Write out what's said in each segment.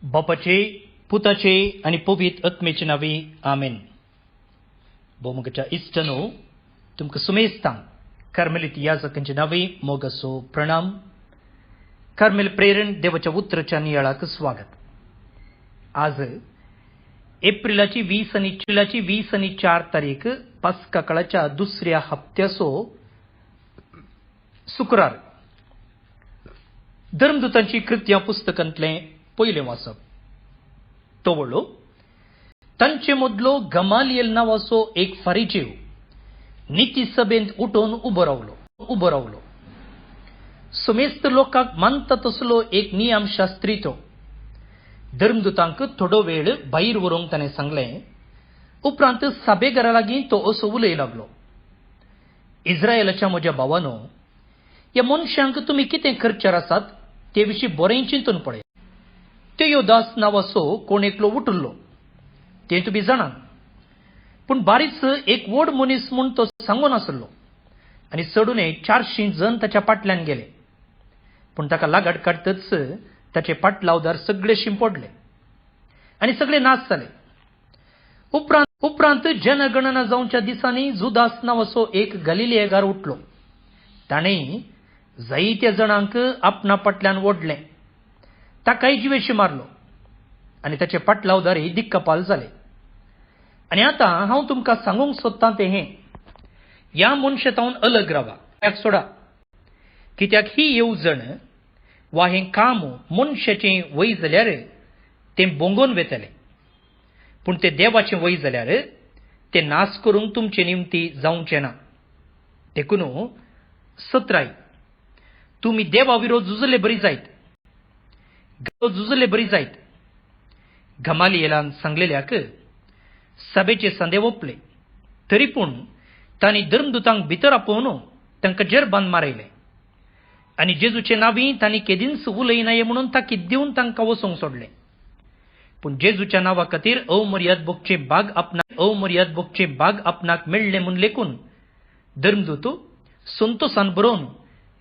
बापाचे, पुताचे आणि पवित्र आत्मेचे नावे आमेन. बोमगच्या इष्टनो तुमकां सुमेस्तां कार्मेलीत याजकांचे नावे मोगसो प्रणाम. कार्मेल प्रेरण देवाच्या उतराच्या नियाळाक स्वागत. आज एप्रिलाची 20 आणि 4 तारीख पास्का काळाच्या दुसऱ्या हप्त्याचो शुक्रार. धर्मदूतांची कृत्या पुस्तकांतले पयलें वाचप. तो वळलो तांचे मदलो गमालियल नांवाचो एक फारिजीव निती सभेंत उठून उबो रावलो. सुमेस्त लोकांक मानता तसलो एक नियम शास्त्री तो. धर्मदूतांक थोडो वेळ भायर व्हरूंक ताणें सांगलें. उपरांत साबेकारा लागीं तो असो उलय लागलो. इस्रायेलाच्या म्हज्या भावानो, ह्या मनशांक तुमी कितें करचार आसात ते विशीं बरें चिंतून पळय. तेयोदास नांवाचो कोण एकलो उठुल्लो तें तुमी जाणात. पूण बारीच एक व्हड मनीस म्हूण तो सांगो नासलो आनी चडूने 400 जण ताच्या फाटल्यान गेले. पूण ताका लागड काडटच ताचे पाटलावदार सगळे शिंपडले आनी सगळे नाश जाले. उपरांत जनगणना जावच्या दिसांनी जुदास नांवाचो एक गलिलेयकार उठलो. ताणें जायत्या जणांक आपणा फाटल्यान ओडलें. ताकाय जिवेशी मारलो आनी ताचे पाटलावदारय दिक्कपाल जाले. आनी आतां हांव तुमकां सांगूंक सोदतां तें हें: ह्या मनशातावन अलग रावा, त्याक सोडा. कित्याक ही येवजण वा हें काम मनशाचें वय जाल्यार तें बोंगोन वेतलें, पूण तें देवाचें वय जाल्यार तें नाश करूंक तुमचे निमती जावचें ना. देखून 17 तुमी देवा विरोध झुजले बरी जायत. गमालियेलान सांगलेल्याक सभेचे संदे ओपले. तरी पूण तांणी धर्मदूतांक भितर आपोवन तांकां जेरबान मारयले आनी जेजूचे नांवी तांणी केदींच उलयनाये म्हणून ताकीद दिवन तांकां वचोंक सोडलें. पूण जेजूच्या नांवा खातीर अवमर्याद भोगचे बाग आपणाक मेळ्ळे म्हूण लेखून धर्मदूत संतोषान बरोवन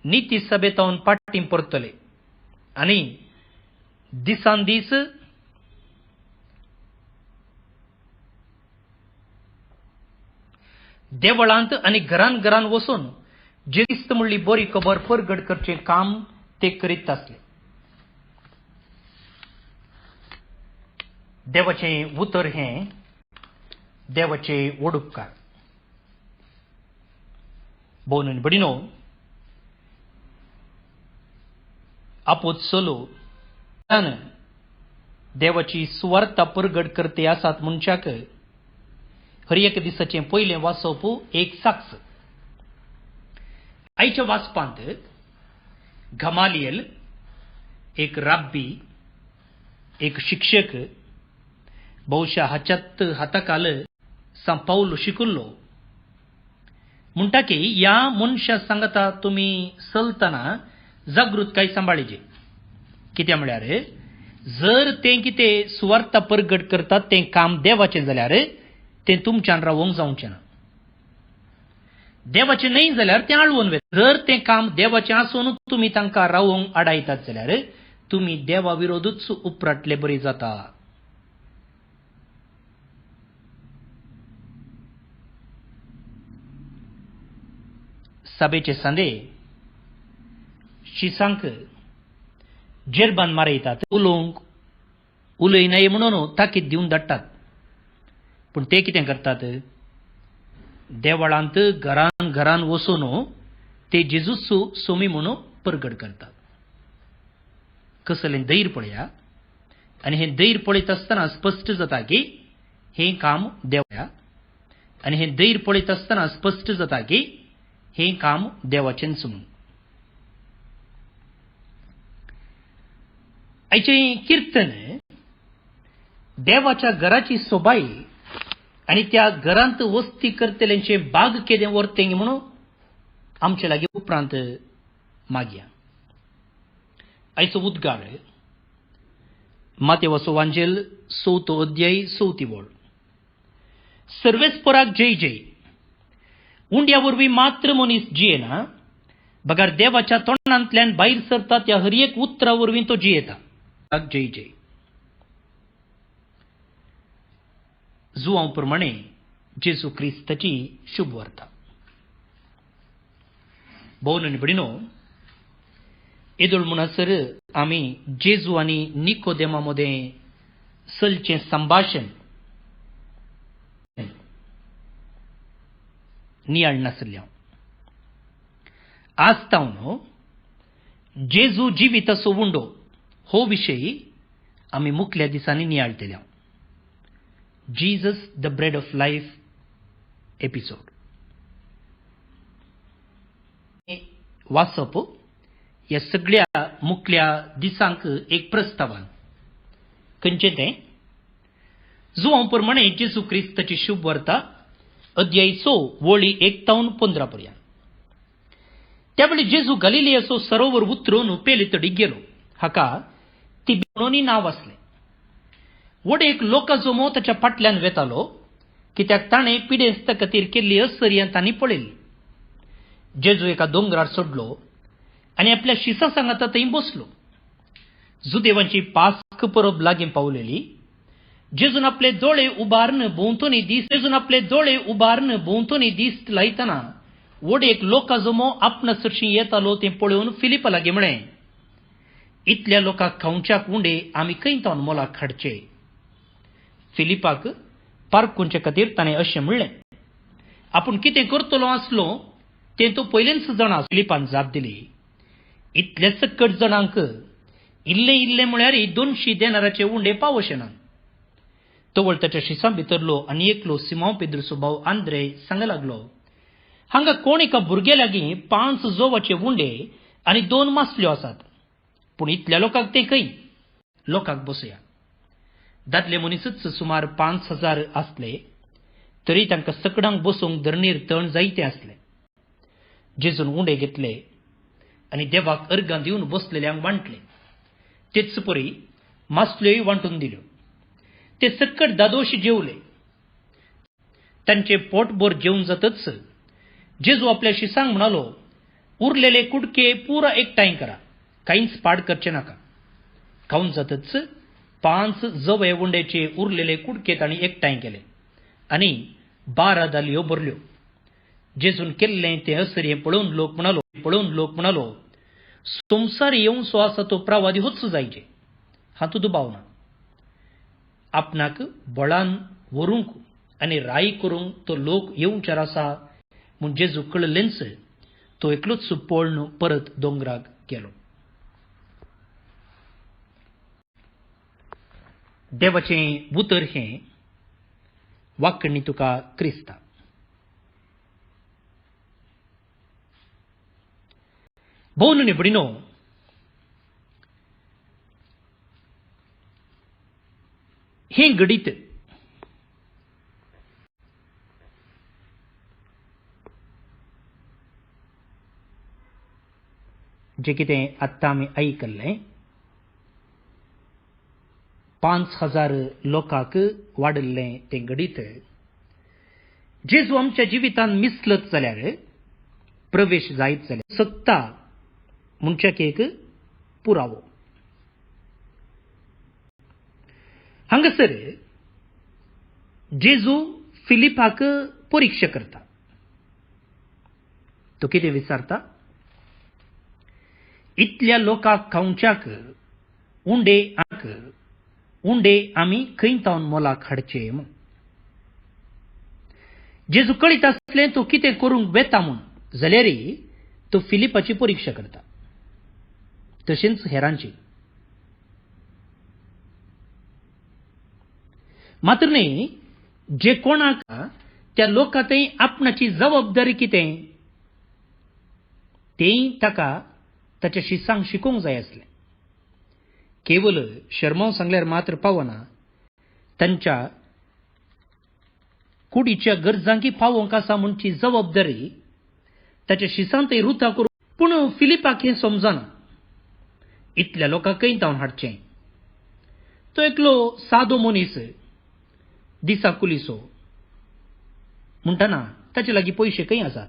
निती सभेतावन पाटीं परतले आनी दिसान दीस देवळांत आनी घरान वचून जेस्त म्हणली बरी खबर परगट करचें काम ते करीत आसले. देवाचें उतर हें देवाचे व्हड उपकार. भोवन आनी भयणीनो, आपोत्सलो देवाची सुवार्ता परगट करते आसात मनशाक हर एक दिसाचें पयलें वाचप एक साक्ष. आयच्या वाचपांत गमालियल एक राब्बी, एक शिक्षक, भोवशा हाताकाल सांपावलो शिकुल्लो म्हणटा की ह्या मनशा सांगता तुमी चलतना जागृतकाय सांबाळिजे. कित्या म्हळ्यार जर तें कितें सुवार्ता परगट करतात तें काम देवाचें जाल्यार तें तुमच्यान रावोंक जावचें ना. देवाचें न्हय जाल्यार तें आळवून वेत. जर तें काम देवाचें आसून तुमी तांकां रावोंक आडायतात जाल्यार तुमी देवा विरोधूच उपराटले बरी जाता. सभेचे संदे शिसांक जेरबान मारयतात. उलयनाये म्हणून ताकीद दिवन धाडटात. पूण ते कितें करतात? देवळांत घरान वचून ते जेजूच सोमी म्हणून परगट करतात. कसलें धैर्य पळया. आनी हें धैर्य पळयत आसतना स्पश्ट जाता की हें काम देवाचें. आनी हें धैर्य पळयत आसतना स्पश्ट जाता की हें काम देवाचेंच म्हणून. आयचें किर्तन देवाच्या घराची सोबाई आनी त्या घरांत वस्ती करतल्यांचे बाग केदें वर्तेंग म्हणून आमचे लागीं उपरांत मागया. आयचो उद्गार मातेवाचो वांजेल 4 अध्याय 4 वळ. सर्वेस्पराक जय जय. उंड्या वरवीं मात्र मनीस जियेना, बगार देवाच्या तोंडांतल्यान भायर सरता त्या हर एक उतरा वरवीं तो जियेता. जय जय. जुआं प्रमाणे जेजू क्रिस्ताची शुभ वार्ता. भोवन आनी भयणीनो, येदोळ म्हणसर आमी जेजू आनी निकोदेमा मदें चलचें संभाशण नियाळ नासल्ल्या. आज तावन जेजू जिवीत असो उंडो हो विशयी आमी मुखल्या दिसांनी नियाळटल्या. Jesus the bread of life episode वाचप ह्या सगळ्या मुखल्या दिसांक एक प्रस्तावन. खंयचें तें? जुआं प्रमाणे जेजू क्रिस्ताची शुभ वार्ता अध्याय 6 वळी 1 तावन 15 पर्यंत. त्या वेळी जेजू गलिलियाचो सरोवर उतरून पेले तडीक गेलो. हाका तिबेरोनी नांव आसलें. वडेक लोकांचो मोह ताच्या फाटल्यान वेतालो, कित्याक ताणें पिडेस्त खातीर केल्ली असर्यां तांणी पळयल्ली. जेजू एका दोंगरार चडलो आनी आपल्या शिसां सांगाता थंय बसलो. जुदेवांची पास्क परब लागीं पावलेली. जेजून आपले दोळे उबारून भोंवतणी दिश्ट लायतना वडेक लोकांचो मोह आपणासरशीं येतालो तें पळोवन फिलिपा लागीं म्हळें, इतल्या लोकांक खावच्याक उंडे आमी खंय तावन मोलाक हाडचे? फिलिपाक पारखुंचे खातीर ताणें अशें म्हणलें. आपूण कितें करतलो आसलो तें तो पयलेंच जाणा. फिलिपान जाप दिली, इतल्या सकट जाणांक इल्लें म्हळ्यार 200 देनाराचे उंडे पावशे ना. तवळ ताच्या शिसां भितरलो आनी एकलो सिमोन पेद्रूचो भाव आंद्रे सांगूंक लागलो, हांगा कोण एका भुरगे लागीं 5 जोवाचे उंडे आनी 2 मासल्यो आसात, पूण इतल्या लोकांक ते खंय? लोकांक बसया. दादले मनीसच सुमार 5000 आसले, तरी तांकां सकडांक बसूंक धरणीर तण जायते आसले. जेजून उंडे घेतले आनी देवाक अर्गां दिवन बसलेल्यांक वांटले. तेच परी मासल्योय वांटून दिल्यो. ते सकट दादोश जेवले. तांचे पोटभर जेवून जातच जेजू आपल्या शिसांक म्हणालो, उरलेले कुडके पुरा एकठांय करा, कांयच पाड करचे नाका. खावन जातच 5 जवे उंड्याचे उरलेले कुडके तांणी एकठांय केले आनी 12 दालयो भरल्यो. जेजून केल्लें तें असर्यें पळोवन लोक म्हणालो, संवसार येवचो आसा तो प्रवादी होच जायचे, हातूंत दुबाव ना. आपणाक बळान व्हरूंक आनी राय करूंक तो लोक येवचार आसा म्हूण जेजू कळलेंच तो एकलोच पळोवन परत दोंगराक गेलो. देवाचें उतर हें वाक्कणी तुका क्रिस्ता. भोवन आनी भयणीनो, हें घडीत जें कितें आत्तां आमी आयकल्लें, 5000 लोकांक वाडल्लें तें घडीत जेजू आमच्या जिवितांत मिसलत जाल्यार, प्रवेश जायत जाल्यार सत्ता म्हणच्याक एक पुरावो. हांगासर जेजू फिलिपाक परीक्षा करता. तो कितें विचारता? इतल्या लोकांक खावच्याक उंडे आमी खंय तावन मोलाक हाडचे म्हूण. जेजू कळीत आसलें तो कितें करूंक वेता म्हूण, जाल्यारय तो फिलिपाची परीक्षा करता, तशेंच हेरांची. मात्र न्ही, जे कोणाक त्या लोकांतय आपणाची जबाबदारी कितें तेंय ताका ताच्या शिसांक शिकोवंक जाय आसलें. केवल शर्माव सांगल्यार मात्र पावना, तांच्या कुडीच्या गरजांकी पावोवंक आसा म्हणची जबाबदारी ताच्या शिसांतय रुता करूं. पूण फिलिपाक हें समजना. इतल्या लोकांक खंय तावन हाडचें? तो एकलो सादो मनीस, दिसा कुलिसो म्हणटना ताचे लागीं पयशे खंय आसात?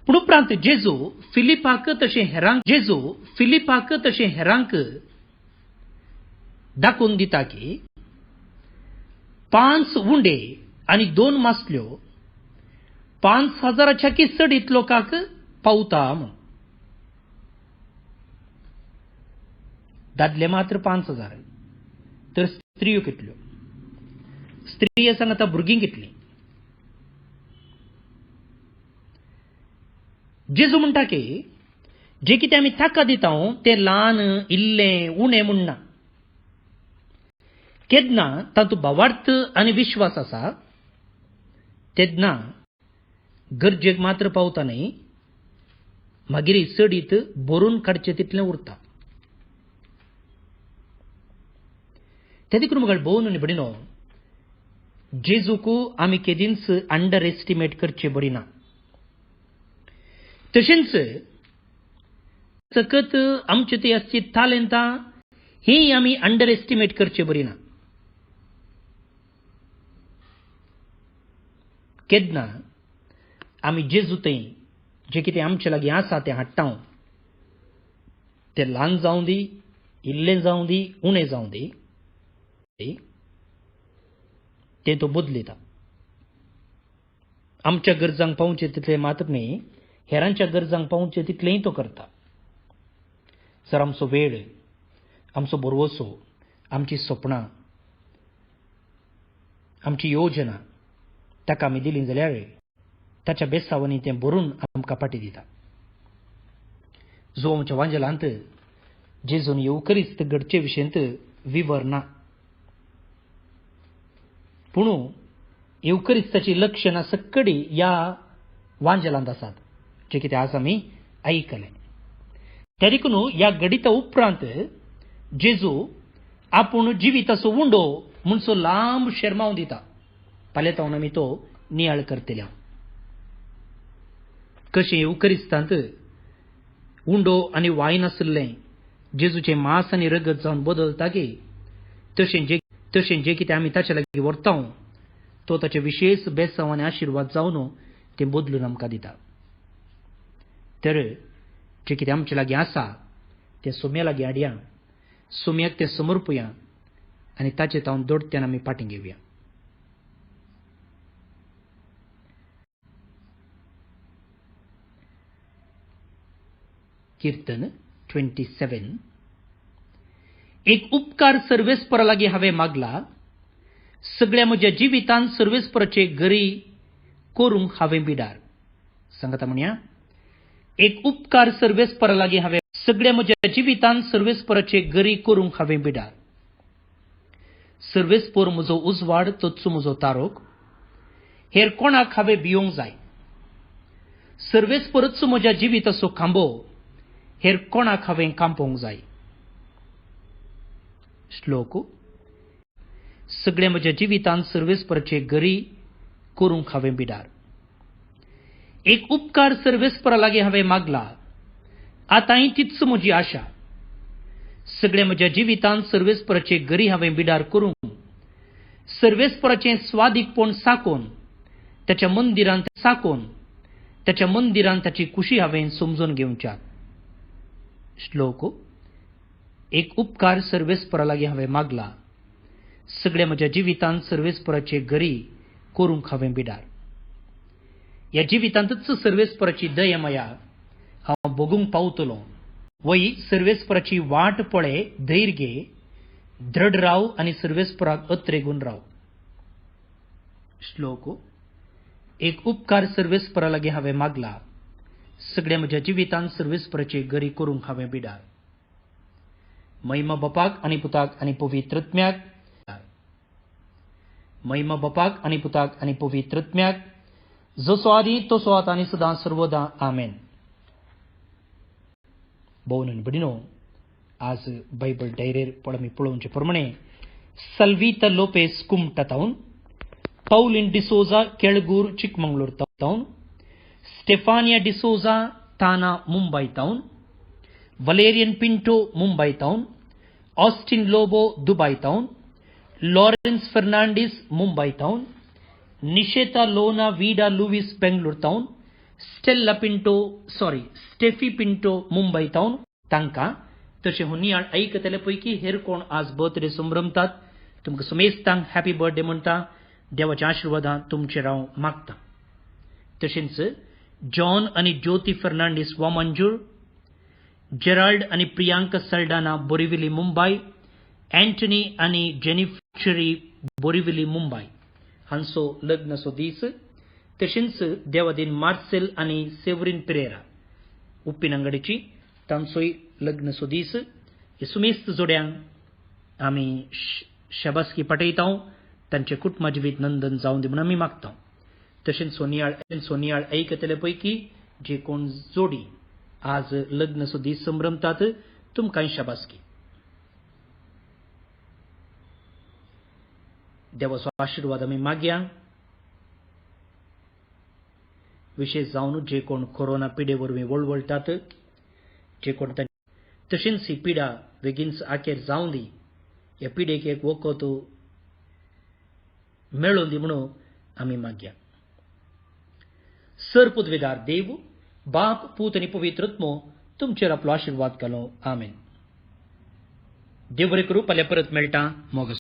पूण उपरांत जेजू फिलिपाक तशें हेरांक दाखवून दिता की 5 उंडे आणि 2 मासल्यो 5,000च्या की चडीत लोकांक पावता म्हण. दादले मात्र 5,000 तर स्त्रियो कितल्यो? स्त्री आसन आतां भुरगीं कितलीं? जेजू म्हणटा की जे कितें आमी ताका दिता तें ल्हान इल्लें उणें म्हूण ना. केन्ना तातूंत भावार्थ आनी विश्वास आसा तेन्ना गरजेक मात्र पावता न्ही, मागीर चडीत भरून काडचें तितलें उरता. ते देखून मुखार भोवन आनी भयणीनो, जेजूक आमी केदींच अंडर एस्टिमेट करचें बरी ना. तशेंच सकत आमची ती असची तालेंतां ही आमी अंडर एस्टिमेट करचें बरी ना. केन्ना आमी जेजू थंय जें कितें आमचे लागीं आसा तें हाडटा, तें ल्हान जावं दी, इल्लें जावं दी, उणें जावं दी, तें तो बदलिता. आमच्या गरजांक पावचें तितलें मात्र न्ही, हेरांच्या गरजांक पावचें तितलेंय तो करता. जर आमचो वेळ, आमचो भरवोसो, आमची सपनां, आमची योजना ताका आमी दिलीं जाल्यार ताच्या बेसावनी तें भरून आमकां पाटी दिता. जोमच्या वांजेलांत जेजून येवकरिस्त घडचे विशयंत विवर ना. पूण येवकरिस्ताची लक्षणां सक्कडी ह्या वांजेलांत आसात, जे कितें आज आमी आयकलें. त्या देखून ह्या घडिता उपरांत जेजू आपूण जिविताचो उंडो म्हणसो लांब शेरमाव दिता. फाल्यां तावन आमी तो नियाळ करतले. कशें येवकरिस्तांत उंडो आनी वायन आसलें जेजूचें मांस आनी रगत जावन बदलता की तशें जें कितें आमी ताचे लागीं व्हरता तो ताचे विशेष बेसांव आनी आशिर्वाद जावन तें बदलून आमकां दिता. तर जें कितें आमचे लागीं आसा तें सोम्या लागीं हाडया, सोम्याक तें समर्पया आनी ताचे तावन दोडत्यान आमी पाटी घेवया. कीर्तन 27. एक उपकार सर्वेस्परा लागीं हांवें मागला, सगळ्या म्हज्या जिवितांत सर्वेस्पराचे गरी करूंक हांवें बिडार. सांगाता म्हणया, एक उपकार सर्वेस्परा लागीं हांवें सगळ्या म्हज्या जिवितांत सर्वेस्पराचे गरी करूंक हांवें बिडार. सर्वेस्पर म्हजो उजवाड, तोच म्हजो तारोक, हेर कोणाक हांवें भियोंक जाय. सर्वेस्परच म्हज्या जिविताचो खांबो, हेर कोणाक हांवें कांपोवंक जाय. श्लोक. सगळ्या म्हज्या जिवितांत सर्वेस्पराचे गरी करूंक हांवें बिडार. एक उपकार सर्वेस्परा लागीं हांवें मागला, आतांय तीच म्हजी आशा. सगळ्या म्हज्या जिवितांत सर्वेस्पराचे गरी हांवें बिडार करूंक, सर्वेस्पराचें स्वादीकपण साकोवन ताच्या मंदिरांत ताची खुशी हांवें समजून घेवच्या. श्लोक. एक उपकार सर्वेस्परा लागीं हांवें मागला, सगळ्या म्हज्या जिवितांत सर्वेस्पराचे गरी करूंक हांवें बिडार. ह्या जिवितांतच सर्वेस्पराची दयमाया हांव भोगूंक पावतलों. वय सर्वेस्पराची वाट पळय, धैर्य घे, दृढ राव आनी सर्वेस्पराक अत्रेगून राव. श्लोक. एक उपकार सर्वेस्परा लागीं हांवें मागला, सगळ्या म्हज्या जिवितांत सर्वेस्पराचे गरी करूंक हांवें बिडार. महिमा बापाक आनी पुताक आनी पवित्रत्म्याक. महिमा बापाक आनी पुताक आनी पवित्रत्म्याक, जसो आदी तसो आतां आनी सदां सर्वदा. आमेन. भोवन भयणीनो, आज बायबल डायरेर आमी पळोवचे प्रमाणे सल्वीता लोपेस कुमटा तावन, पौलिन डिसोजा केळगूर चिकमंगळूर तावन, स्टेफानिया डिसोजा ताना मुंबई तावन, वलेरियन पिंटो मुंबई तावन, ऑस्टिन लोबो दुबई तावन, लॉरेन्स फर्नांडीस मुंबई तावन, निशेता लोना वीडा लुईस बेंगळूर तावन, स्टेफी पिंटो मुंबई तावन तांकां तशें हो नियाळ ऐकतले पैकी हेर कोण आज बर्थडे संभ्रमतात तुमकां समेस्तांक हॅपी बर्थडे म्हणटा. देवाच्या आशिर्वादां तुमचेर हांव मागतां. तशेंच जॉन आनी ज्योती फर्नांडीस वामांजूळ, जेराल्ड आनी प्रियांका सल्डाना बोरिविली मुंबय, अँटनी आनी जेनिफरी बोरिविली मुंबय हांचो लग्नाचो दीस. तशेंच देवादीन मार्सेल आनी सेवरीन पेरेरा उप्पिनंगडीची तांचोय लग्नाचो दीस. हे सुमेस्त जोड्यांक आमी शाबासकी पाठयता. तांचे कुटुंबा जिवीत नंदन जावं दी म्हणून आमी मागता. तशेंच सोनियाळ ऐकतले पैकी जे कोण जोडी आज लग्नाचो दीस संभ्रमतात तुमकांय शाबासकी. देवाचो आशिर्वाद आमी मागया. विशेष जावन जे कोण कोरोना पिडे वरवीं वळवळटात, जे कोण तशेंच ही पिडा बेगीनच आखेर जावं दी, ह्या पिडेक एक वखद मेळोवन दी म्हणून आमी मागया. सरपुदवेदार देव, बाप, पूत आनी पवित्रत्मो तुमचेर आपलो आशिर्वाद घालो. आमेन. देव बरें करूं. फाल्यां परत मेळटा. मोग